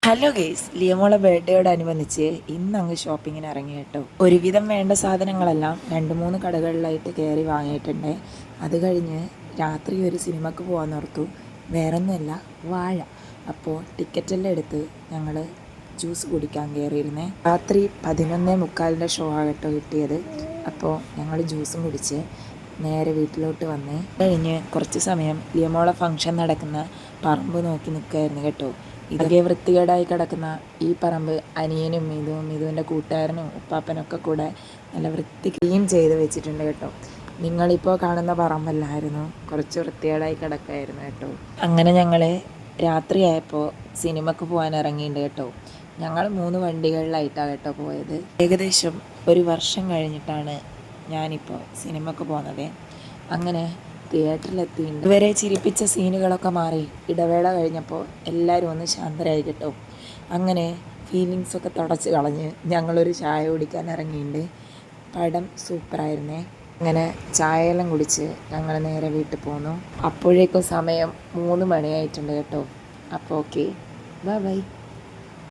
Hello guys, ലിയമോളെ ബർത്ത്ഡേയോടനുബന്ധിച്ച് ഇന്ന് അങ്ങ് ഷോപ്പിങ്ങിന് ഇറങ്ങി കേട്ടോ. ഒരുവിധം വേണ്ട സാധനങ്ങളെല്ലാം 2-3 കടകളിലായിട്ട് കയറി വാങ്ങിയിട്ടുണ്ട്. അത് കഴിഞ്ഞ് രാത്രി ഒരു സിനിമക്ക് പോകാൻ ഓർത്തു. വേറൊന്നുമല്ല, വാഴ. അപ്പോൾ ടിക്കറ്റെല്ലാം എടുത്ത് ഞങ്ങൾ ജ്യൂസ് കുടിക്കാൻ കയറിയിരുന്നേ. രാത്രി 11:45 ഷോ ആകട്ടോ കിട്ടിയത്. അപ്പോൾ ഞങ്ങൾ ജ്യൂസും കുടിച്ച് നേരെ വീട്ടിലോട്ട് വന്നേ. കഴിഞ്ഞ് കുറച്ച് സമയം ലിയമോളെ ഫംഗ്ഷൻ നടക്കുന്ന പറമ്പ് നോക്കി നിൽക്കുമായിരുന്നു കേട്ടോ. ഇതൊക്കെ വൃത്തികേടായി കിടക്കുന്ന ഈ പറമ്പ് അനിയനും മിതുവിൻ്റെ കൂട്ടുകാരനും ഉപ്പാപ്പനൊക്കെ കൂടെ നല്ല വൃത്തി ക്ലീൻ ചെയ്ത് വെച്ചിട്ടുണ്ട് കേട്ടോ. നിങ്ങളിപ്പോൾ കാണുന്ന പറമ്പല്ലായിരുന്നു, കുറച്ച് വൃത്തികേടായി കിടക്കായിരുന്നു കേട്ടോ. അങ്ങനെ ഞങ്ങൾ രാത്രിയായപ്പോൾ സിനിമക്ക് പോകാൻ ഇറങ്ങിയിട്ടുണ്ട് കേട്ടോ. ഞങ്ങൾ 3 വണ്ടികളിലായിട്ടാണ് കേട്ടോ പോയത്. ഏകദേശം 1 വർഷം കഴിഞ്ഞിട്ടാണ് ഞാനിപ്പോൾ സിനിമക്ക് പോകുന്നത്. അങ്ങനെ തിയേറ്ററിലെത്തിയിട്ടുണ്ട്. ഇതുവരെ ചിരിപ്പിച്ച സീനുകളൊക്കെ മാറി ഇടവേള കഴിഞ്ഞപ്പോൾ എല്ലാവരും ഒന്ന് ശാന്തരായി കേട്ടോ. അങ്ങനെ ഫീലിങ്സൊക്കെ തുടച്ച് കളഞ്ഞ് ഞങ്ങളൊരു ചായ കുടിക്കാൻ ഇറങ്ങിയിട്ടുണ്ട്. പടം സൂപ്പറായിരുന്നേ. അങ്ങനെ ചായയെല്ലാം കുടിച്ച് ഞങ്ങൾ നേരെ വീട്ടിൽ പോന്നു. അപ്പോഴേക്കും സമയം 3 മണിയായിട്ടുണ്ട് കേട്ടോ. അപ്പോൾ ഓക്കെ, ബൈ.